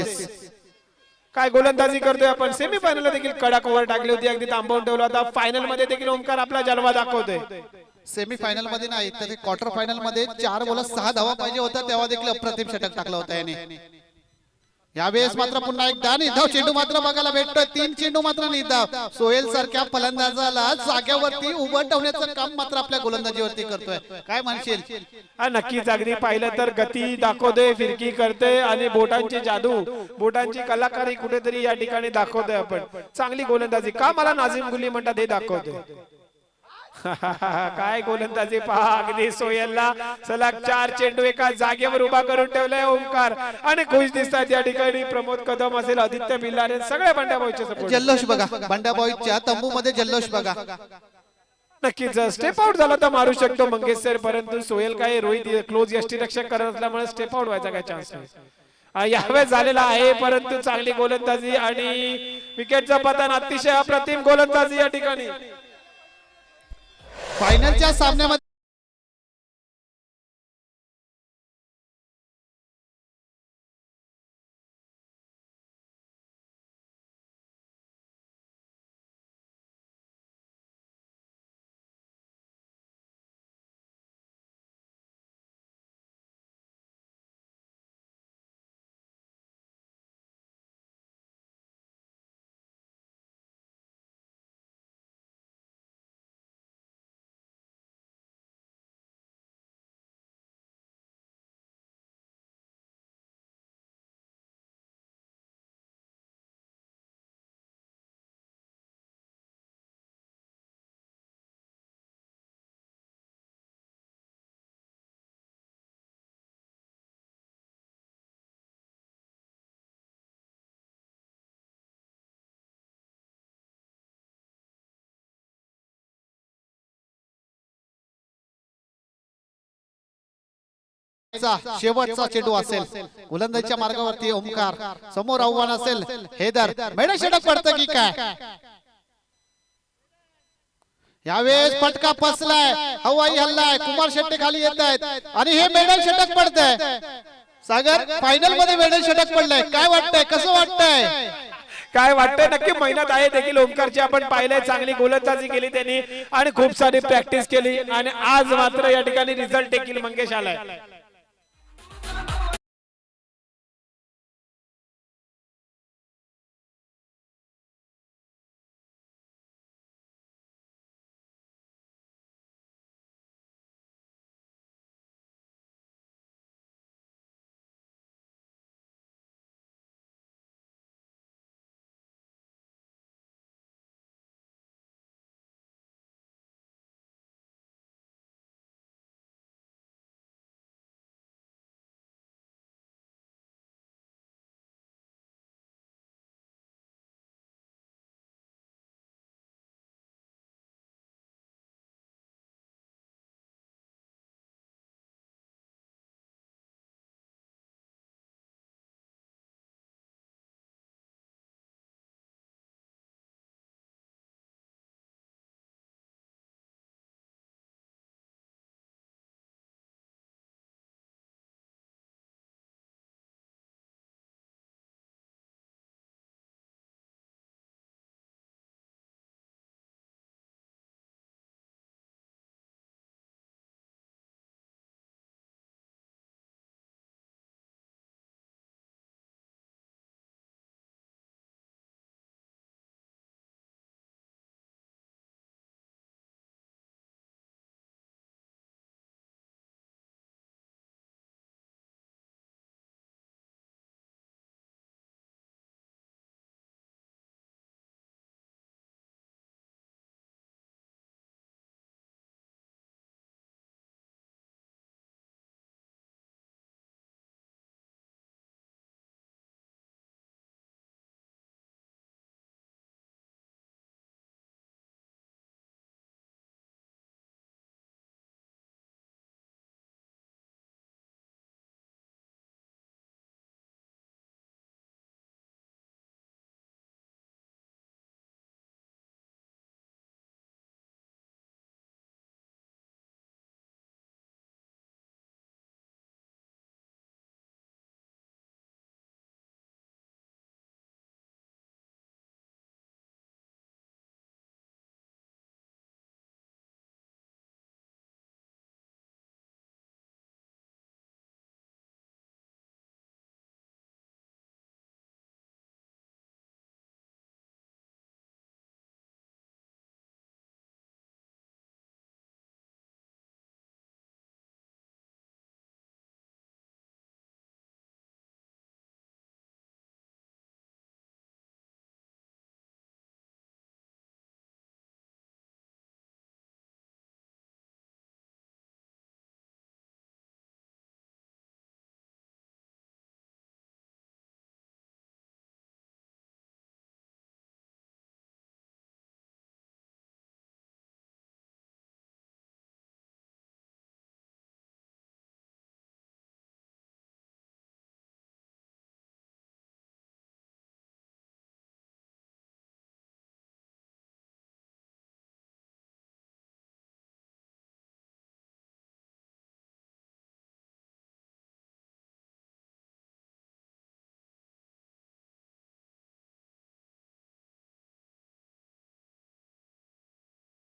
काय गोलंदाजी करतोय आपण. सेमीफायनलला देखील कडक ओव्हर टाकली होती, अगदी थांबवून ठेवला होता. फायनल मध्ये देखील ओमकार आपला जलवा दाखवतोय. सेमी फायनल मध्ये नाही तर क्वार्टर फायनल मध्ये 4 बॉल 6 धावा पाहिजे होता तेव्हा देखील अप्रतिम षटक टाकलं होतं याने. यावेळेस मात्र पुन्हा एकदा निर्धाव चेंडू मात्र बघायला भेटतोय. 3 चेंडू मात्र निर्धाव. सोहेल सारख्या फलंदाजाला जाग्यावरती उभं ठेवण्याचं काम मात्र आपल्या गोलंदाजीवरती करतोय. काय म्हणशील? हा नक्कीच अगदी पाहिलं तर गती दाखवते, फिरकी करते आणि बोटांची जादू, बोटांची कलाकारी कुठेतरी या ठिकाणी दाखवतोय आपण. चांगली गोलंदाजी का मला नाझीम गुली म्हणतात हे दाखवते. काय गोलंदाजी पहा अगदी सोहेलला सलग 4 चेंडू एका जागेवर उभा करून ठेवलाय ओमकार आणि खुश दिसतात या ठिकाणी. प्रमोद कदम असेल, आदित्य बिल्लारे, सगळे बंड्याभाऊचे सपोर्ट. जल्लोष बघा बंड्याभाऊच्या तंबू मध्ये जल्लोष बघा. नक्कीच स्टेप आउट झाला तर मारू शकतो मंगेश सर, परंतु सोहेल काय रोहित क्लोज यष्टीरक्षक करत असल्यामुळे स्टेप आउट व्हायचा काय चान्स नाही. यावेळेस झालेला आहे परंतु चांगली गोलंदाजी आणि विकेटचं पतन. अतिशय अप्रतिम गोलंदाजी या ठिकाणी. फायनलच्या सामन्यामध्ये शेवटचा चेंडू असेल. गोलंदाजीच्या मार्गावरती ओमकार, समोर आव्हान असेल हैदर. मेडल षटक पडतं की काय? यावेळेस फटका फसलाय, हवाई हल्लाय, कुमार शेट्टी खाली येत आहेत आणि हे मेडल षटक पडतंय. सागर फायनल मध्ये मेडल षटक पडलंय. काय वाटतंय, कसं वाटतंय? काय वाटतंय? नक्की मेहनत आहे देखील ओमकारची. आपण पाहिलंय चांगली गोलंदाजी केली त्यांनी आणि खूप सारी प्रॅक्टिस केली आणि आज मात्र या ठिकाणी रिझल्ट देखील मंगेश आलाय.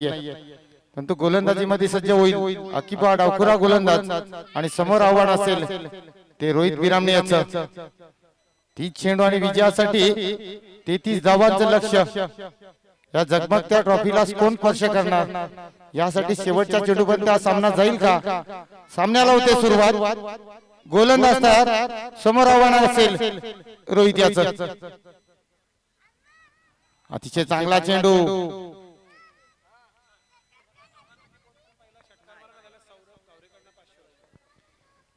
नाहीये, पण तो गोलंदाजीमध्ये सज्ज होईल. अकिबा डावखुरा गोलंदाज आणि समोर आव्हान असेल ते रोहित बिरामणे याचं. 30 चेंडू आणि विजयासाठी 33 धावांचं लक्ष. या झगमगत्या ट्रॉफीला कोण स्पर्श करणार यासाठी शेवटच्या चेंडूपर्यंत हा सामना जाईल का? सामन्याला होते सुरुवात. गोलंदाज तयार, समोर आव्हान असेल रोहित याचं. अतिशय चांगला चेंडू.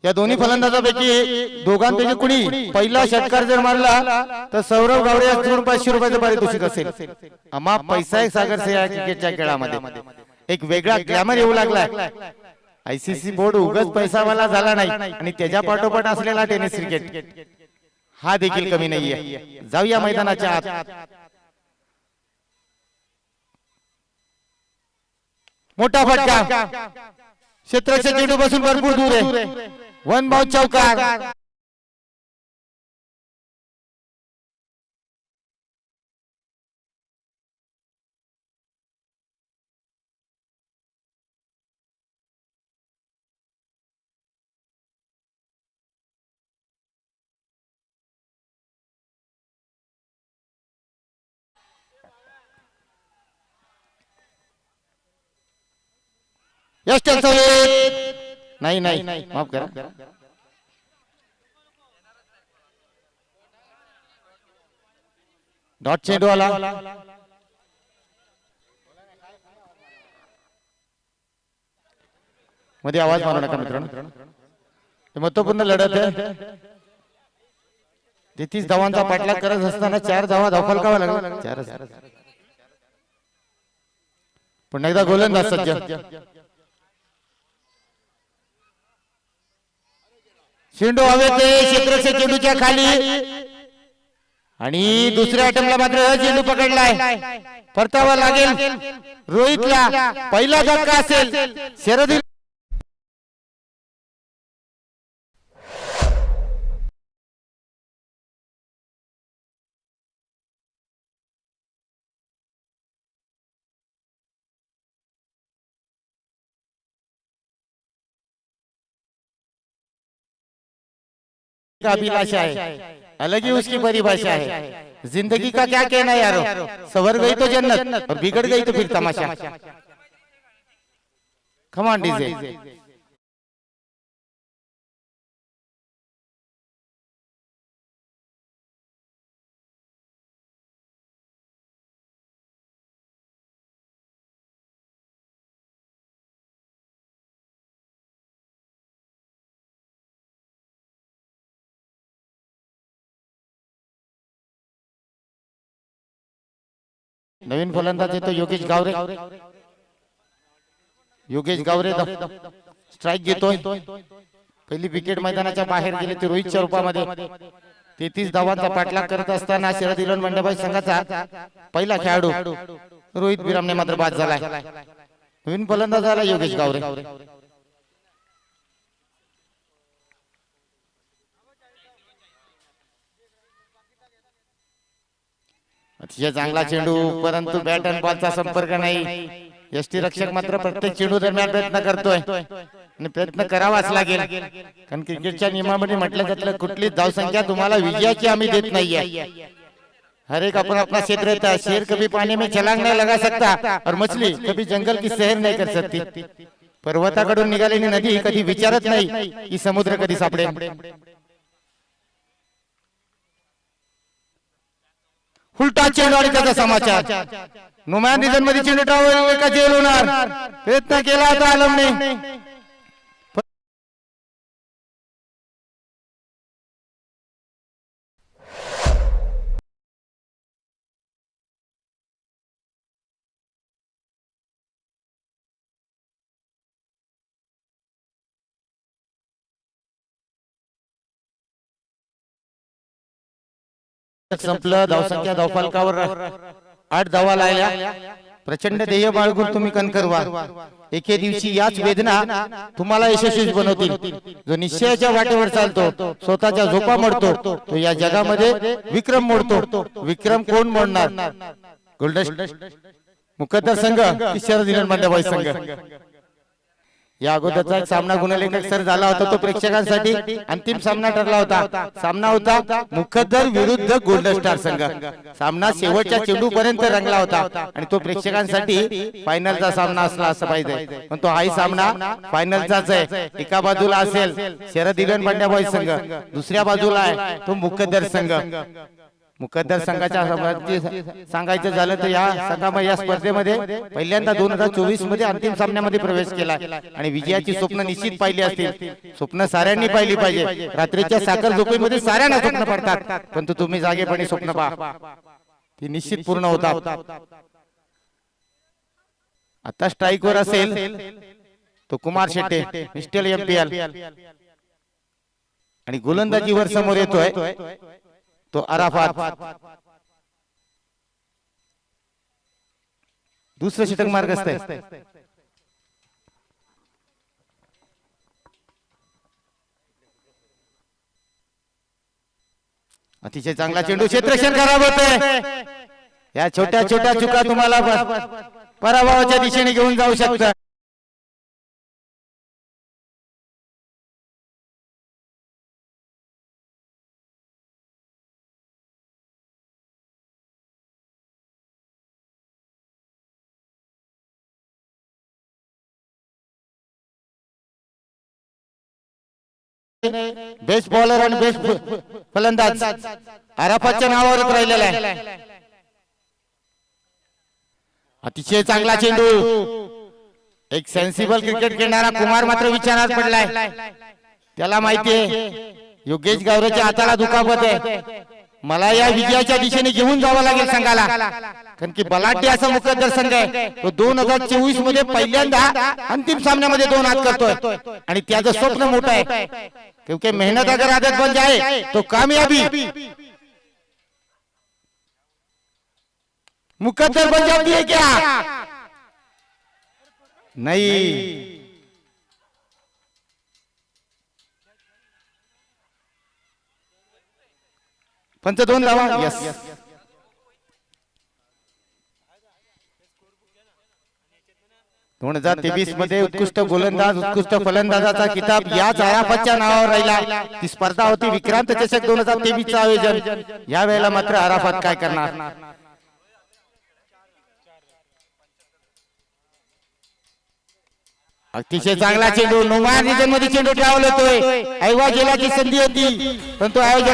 या दोन्ही फलंदाजापैकी दोघांपैकी कुणी पहिला षटकार जर मारला तर सौरव गावडे याकडून 500 रुपयाचं पारितोषिक असेल. आम्हा पैसा एक सागर से या क्रिकेटच्या खेळामध्ये एक वेगळा ग्लॅमर येऊ लागलाय. आयसीसी बोर्ड उगाच पैसावाला झाला नाही आणि त्याच्या पाठोपाठ असलेला टेनिस क्रिकेट हा देखील कमी नाहीये. जाऊया मैदानाच्या आत. मोठा फटका. क्षेत्राच्या चेंडू पासून भरपूर दूर आहे. वन बाउंड चौकार. नाही नाही माफ करा. डॉट चेंडू आला. मध्ये आवाज मारू नका मित्रांनो. महत्वपूर्ण लढत आहे. 33 धावांचा पाठलाग करत असताना 4 धावा धावफलकावा लागला. 4 पुन्हा एकदा गोलंदाज सज्ज. चेंडू हवेत क्षेत्रक्षे चेंडूच्या खाली आणि दुसऱ्या अटेम्प्टला मात्र चेंडू पकडलाय. परतावा लागेल रोहितला. पहिला धक्का असेल शरद. अभिलाषा है, अलग ही उसकी परिभाषा है. जिंदगी का क्या कहना यारो, सवर गई तो जन्नत और बिगड़ गई तो फिर तमाशा. Come on DJ. नवीन फलंदाज येतो योगेश गावरे. योगेश गावरे स्ट्राइक घेतोय. पहिली विकेट मैदानाच्या बाहेर गेली ती रोहितच्या रूपामध्ये. 33 धावांचा पाठलाग करत असताना शरद इलन मंडबाई संघाचा पहिला खेळाडू रोहित बिरामणे मात्र बाद झालाय. नवीन फलंदाज आला योगेश गावरे. अतिशय चांगला चेंडू, परंतु बॅट आणि बॉलचा संपर्क नाही. यष्टी रक्षक मात्र प्रत्येक चेंडू दरम्यान प्रयत्न करतोय आणि प्रयत्न करावाच लागेल, कारण क्रिकेटच्या नियमामध्ये म्हटलं जातं कुठली धावसंख्या तुम्हाला विजयाची आम्ही देत नाहीये. हर एक अपन अपना क्षेत्र रहता है. शेर कभी पानी में छलांग नहीं लगा सकता और मछली कभी जंगल की सैर नहीं कर सकती. पर्वताकडून निघालेली नदी कधी विचारत नाही की समुद्र कधी सापडेल. उलटा चेंडू आणि त्याचा समाचार. नुमान रिजन मध्ये चेंडू टावर एका जेल होणार. प्रयत्न केला होता आलमने. संपलं. धावसंख्या धावफलकावर 8 धावा लागल्या. प्रचंड ध्येय बाळगून तुम्ही कणखरवा. एके दिवशी याच वेदना तुम्हाला यशस्वी बनवतील. जो निश्चयाच्या वाटेवर चालतो, स्वतःच्या झोपा मोडतो, तो या जगामध्ये विक्रम मोडतो. विक्रम कोण मोडणार? गोल्डन मुकद्दर संघ की शरद दिलन मांडा बॉईज संघ. या अगोदरचा एक सामना गुणलेखक सर झाला होता तो प्रेक्षकांसाठी अंतिम सामना ठरला होता. सामना होता मुकद्दर विरुद्ध गोल्डन स्टार संघ. सामना शेवटच्या चेंडू पर्यंत रंगला होता आणि तो प्रेक्षकांसाठी फायनलचा सामना असला असं पाहिजे. पण तो हाही सामना फायनलचाच आहे. एका बाजूला असेल शरद दिलन मांडा बॉईज संघ, दुसऱ्या बाजूला आहे तो मुकद्दर संघ. मुकद्दर संघाच्या सांगायचं झालं तर या संघामध्ये या स्पर्धेमध्ये पहिल्यांदा 2024 मध्ये अंतिम सामन्यामध्ये प्रवेश केला आणि विजयाची स्वप्न निश्चित पाहिली असतील. स्वप्न साऱ्यांनी पाहिली पाहिजे. रात्रीच्या साखर झोपेमध्ये साऱ्यांना स्वप्न पडतात, परंतु तुम्ही जागेपणी स्वप्न पहा, ती निश्चित पूर्ण होतात. आता स्ट्राईक वर असेल तो कुमार शेट्टे मिस्टर एमपीएल आणि गोलंदाजीवर समोर येतोय तो अराफात. दुसरं षटक मार्गस्थ आहे. अतिशय चांगला चेंडू, क्षेत्ररक्षण खराब होतंय. या छोट्या छोट्या चुका तुम्हाला पराभवाच्या दिशेने घेऊन जाऊ शकतात. बेस्ट बॉलर आणि बेस्ट फलंदाज अराफातच्या नावावरच राहिलेला आहे. अतिशय चांगला चेंडू. एक सेन्सिबल क्रिकेट खेळणारा कुमार मात्र विचारात पडलाय. त्याला माहितीये योगेश गावरेच्या हाताला दुखापत आहे. मला या विजयाच्या दिशेने घेऊन जावं लागेल संघाला, कारण की बलाढ्य असा मुकद्दर संघ आहे. तो 2024 मध्ये पहिल्यांदा अंतिम सामन्यामध्ये 2 हात करतोय आणि त्याचं स्वप्न मोठं आहे. क्योंकि मेहनत अगर आदत बन जाए तो कामयाबी मुकद्दर बन जाती है क्या? नहीं. पंच 2 धावा. यस. दोन 2023 मध्ये उत्कृष्ट गोलंदाज उत्कृष्ट फलंदाजाचा किताब याच अराफातच्या नावावर राहिला. ती स्पर्धा होती विक्रांत चषक 2023 चं आयोजन. या वेळेला मात्र अराफात काय करणार? अतिशय चांगला चेंडू. नुमान रिजन मध्ये चेंडू ट्रॅव्हल होतोय. ऐवा गेल्याची संधी होती परंतु आयोजक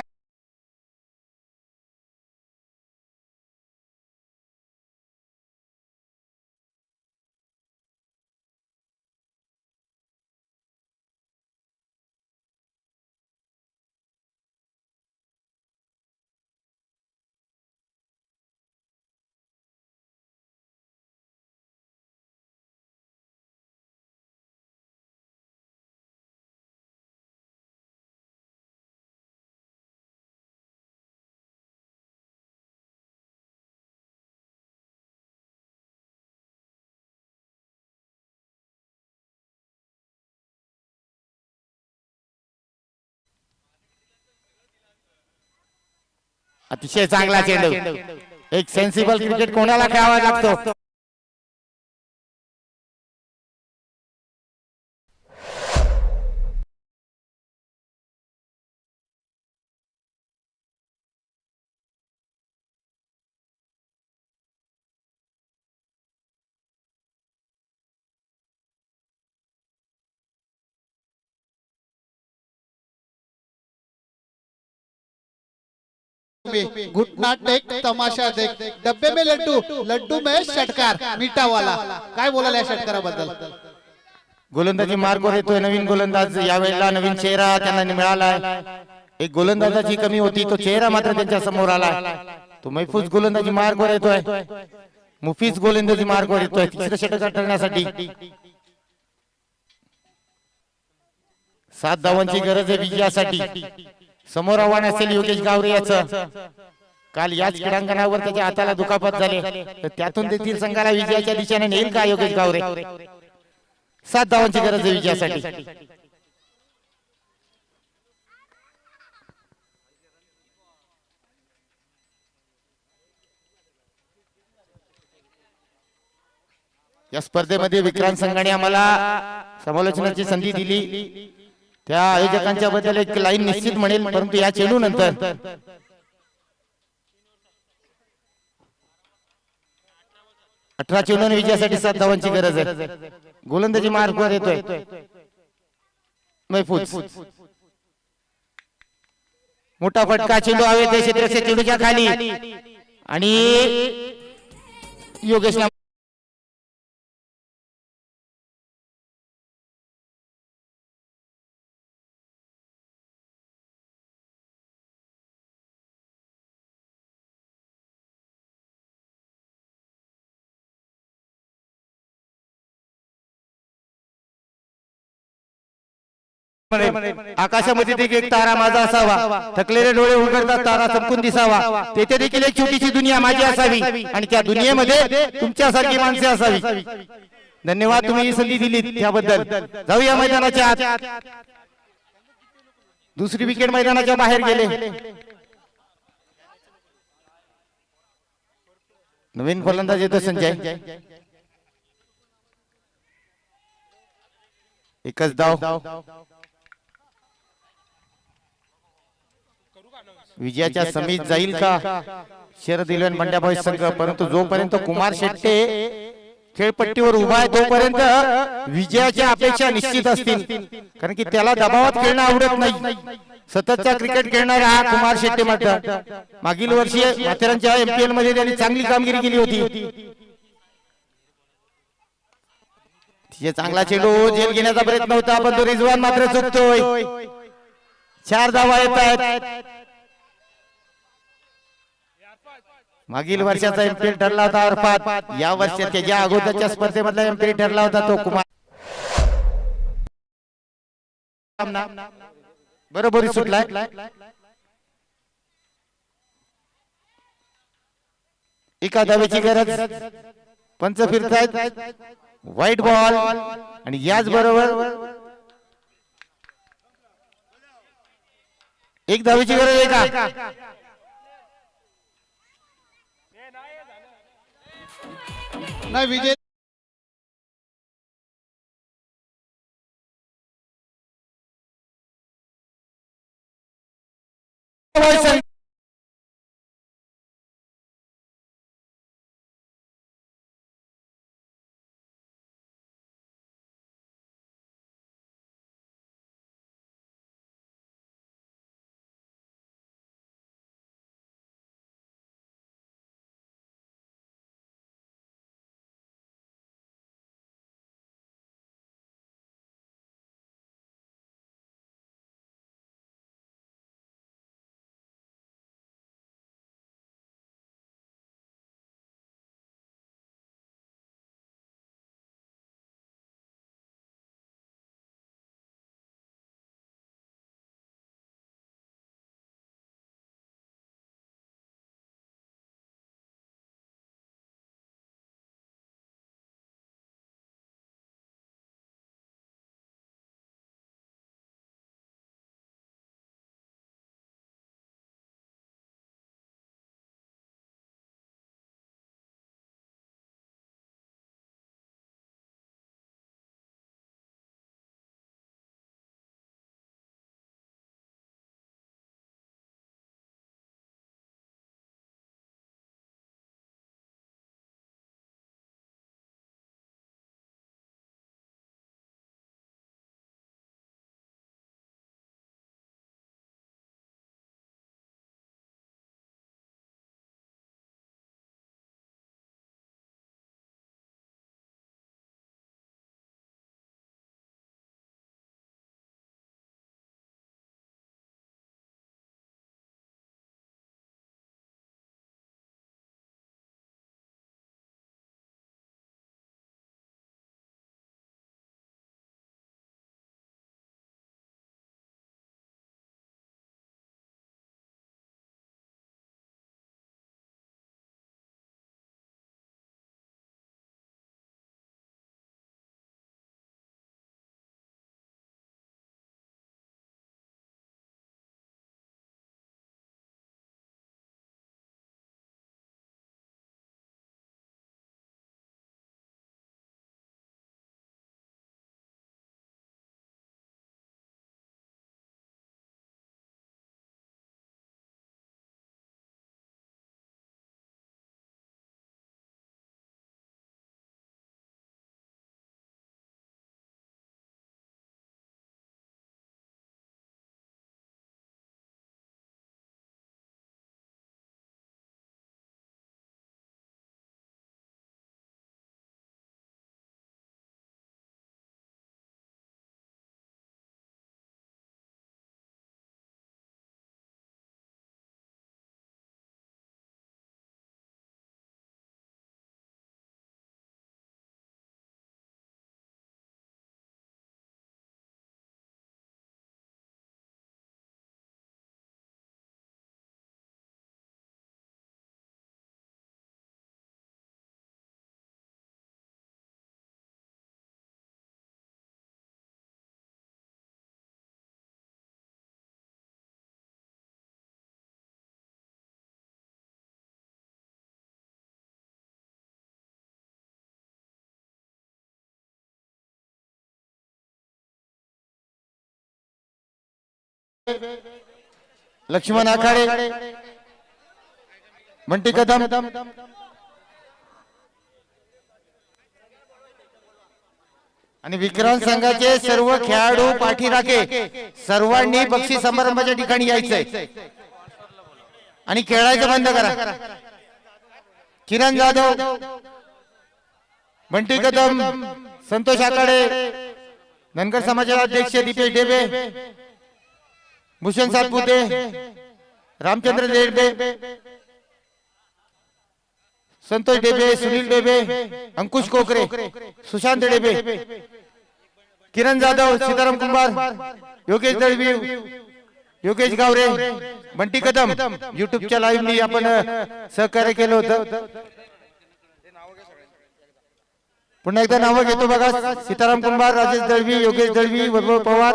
अतिशय चांगला चेंडू. एक सेन्सिबल क्रिकेट कोणाला खेळावा लागतो. घुटना टेक तमाशा देख, डब्बे में लड्डू, लड्डू में षटकार, मीठा वाला. काय बोलायला या षटकाराबद्दल? गोलंदाजी मार्गवर येतोय नवीन गोलंदाज. यावेळेला नवीन चेहरा त्यांना मिळालाय. एक गोलंदाजाची कमी होती, तो चेहरा मात्र त्यांच्या समोर आला. तो महफूज गोलंदाजी मार्गवर येतोय. मुफीज गोलंदाजी मार्गवर येतोय तिसरं षटकार ठरण्यासाठी. 7 धावांची गरज आहे विजयासाठी. समोर आव्हान असेल योगेश गावरे याचं. काल याच क्रीडांगणावर त्याच्या हाताला दुखापत झाली, तर त्यातून देखील संघाला विजयाच्या दिशेने नेईल का योगेश गावरे? 7 धावांची गरज आहे विजयासाठी. या स्पर्धेमध्ये विक्रांत संघाने आम्हाला समालोचनाची संधी दिली. त्या आयोजकांच्या बद्दल एक लाईन निश्चित म्हणेल, परंतु या चेंडू नंतर 18 चेंडूने विजयासाठी 7 धावांची गरज आहे. गोलंदाजी मार्कवर येतोय महफूज. मोठा फटका, चेंडू हवेत आहे क्षेत्ररक्षक चेंडूच्या खाली आणि योगेश आकाशामध्ये देखील एक तारा माझा असावा, थकलेले डोळे उघडतात तारा चमकून दिसावा, तेथे देखील एक छोटीशी दुनिया माझी असावी आणि त्या दुनियेमध्ये तुमच्यासारखी माणसे असावी. धन्यवाद, तुम्ही ही संधी दिली त्याबद्दल. जाऊया मैदानाच्या आत. दुसरी विकेट मैदानाच्या बाहेर गेले. नवीन फलंदाज येतो संजय. एकच धाव. विजयाच्या समीत जाईल का शरद इलेव्हन मंड्याभाई संघ, परंतु जोपर्यंत कुमार शेट्टे खेळपट्टीवर उभा आहे तोपर्यंत विजयाच्या अपेक्षा निश्चित असतील, कारण की त्याला दबावात खेळणं आवडत नाही. सततचा क्रिकेट खेळणारा हा कुमार शेट्टे मात्र मागील वर्षी माथेरानच्या MPL मध्ये त्यांनी चांगली कामगिरी केली होती. तिचे चांगला चेंडू जेल घेण्याचा प्रयत्न होता, पण तो रिजवान मात्र चुकतोय. 4 धावा येत आहेत. मागील वर्षाचा MPL ठरला होता अरफात, या वर्षात त्याच्या अगोदरच्या स्पर्धेमधला MPL ठरला होता तो कुमार. बरोबर सुटलाय. एका धावेची गरज. पंच फिरतायत. व्हाईट बॉल आणि याच बरोबर एक धावेची गरज आहे का? नाही विजय लक्ष्मण आखाडे, बंटी कदम, आणि विक्रांत संघाचे सर्व खेळाडू पाठीराखे सर्वांनी बक्षीस समारंभाच्या ठिकाणी यायचंय आणि खेळायचं बंद करा. किरण जाधव, बंटी कदम, संतोष आखाडे, धनगर समाजाचे अध्यक्ष दीपेश डेबे, भूषण सातपुते, रामचंद्र डेबे, संतोष डेबे, सुनील डेबे, अंकुश कोकरे, सुशांत डेबे, किरण जाधव, सीताराम कुंभार, योगेश दळवी, योगेश गावरे, बंटी कदम. युट्यूबच्या लाईव्ह आपण सहकार्य केलं होतं. पुन्हा एकदा नावं घेतो बघा. सीताराम कुंभार, राजेश दळवी, योगेश दळवी, वैभव पवार,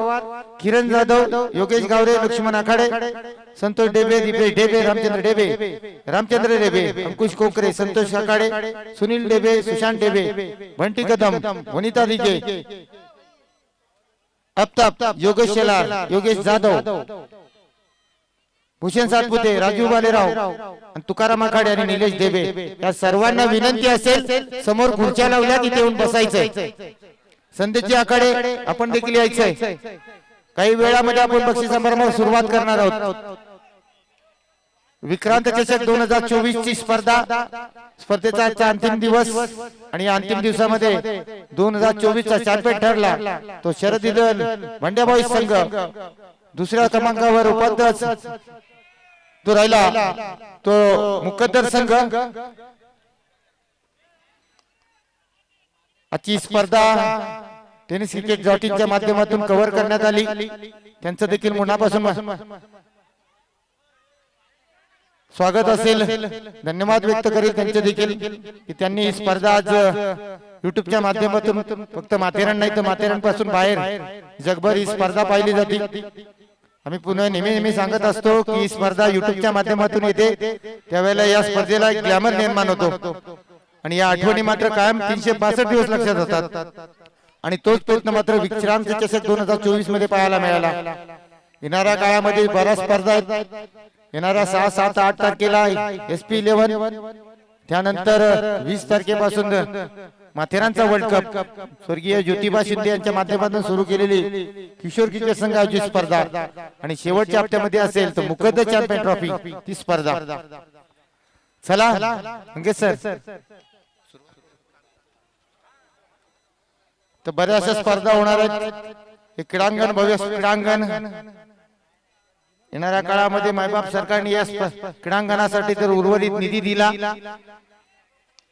किरण जाधव, योगेश गावरे, लक्ष्मण आखाडे, संतोष डेबे, दीपेश डेबे, रामचंद्र डेबे, अंकुश कोकरे, संतोष आखाडे, सुनील डेबे, सुशांत डेबे, बंटी कदम, वनिता दिजे, अफ्ताब, योगेश शेलार, योगेश जाधव, भूषण सातपुते, राजू बालेराव, तुकाराम आखाडे आणि निलेश देबे. या सर्वांना विनंती असेल समोर खुर्च्या लावल्या तिथे येऊन बसायचंय. संदेशजी आखाडे आपण देखील यायचंय. काही वेळामध्ये आपण बक्षीस समारंभाला सुरुवात करणार आहोत. विक्रांत चषक 2024 ची स्पर्धेचा आजचा अंतिम दिवस आणि या अंतिम दिवसामध्ये 2024 चा चॅम्पियन ठरला तो शरद दल भांड्याबाई संघ. दुसऱ्या क्रमांकावर उपाध्यक्ष तो राहिला तो मुकद्दर संघ. आजची स्पर्धा टेनिस क्रिकेट डॉट माध्यमातून कव्हर करण्यात आली. त्यांचं देखील मनापासून स्वागत असेल, धन्यवाद व्यक्त करेल त्यांचे देखील की त्यांनी ही स्पर्धा आज युट्यूबच्या माध्यमातून फक्त माथेरान नाही तर माथेरानपासून बाहेर जगभर ही स्पर्धा पाहिली जाते. आम्ही पुन्हा नेहमी सांगत असतो की ही स्पर्धा युट्यूबच्या माध्यमातून येते त्यावेळेला या स्पर्धेला एक ग्लॅमर निर्माण होतो आणि या आठवणी मात्र कायम 362 दिवस लक्षात होतात. आणि तोच प्रयत्न मात्र विक्रांत चषक 2024 मध्ये पाहायला मिळाला. येणाऱ्या काळामध्ये बऱ्याच स्पर्धा आहेत. येणाऱ्या 6, 7, 8 तारखेला SP11, त्यानंतर 20 तारखेपासून माथेरानचा वर्ल्ड कप स्वर्गीय ज्योतिबा शिंदे यांच्या माध्यमातून सुरू केलेली किशोर क्रिकेट संघ आयोजित स्पर्धा आणि शेवटच्या हप्त्यामध्ये असेल तर मुकद्दर चॅम्पियन ट्रॉफी ती स्पर्धा. चला अंकित सर. तर बऱ्याचशा स्पर्धा होणार आहेत. हे क्रीडांगण भव्य क्रीडांगण येणाऱ्या काळामध्ये मायबाप सरकारने या क्रीडांगणासाठी जर उर्वरित निधी दिला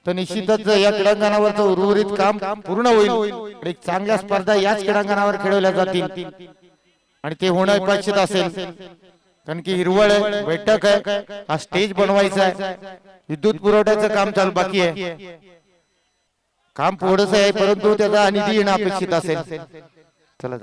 तर निश्चितच या क्रीडांगणावरचं उर्वरित काम पूर्ण होईल. एक चांगल्या स्पर्धा याच क्रीडांगणावर खेळवल्या जातील आणि ते होणं अपेक्षित असेल. कारण की हिरवळ आहे, बैठक आहे, हा स्टेज बनवायचा आहे, विद्युत पुरवठ्याचं काम चालू बाकी आहे. काम थोडंसं आहे परंतु त्याचा निधी येणं अपेक्षित असेल. चला.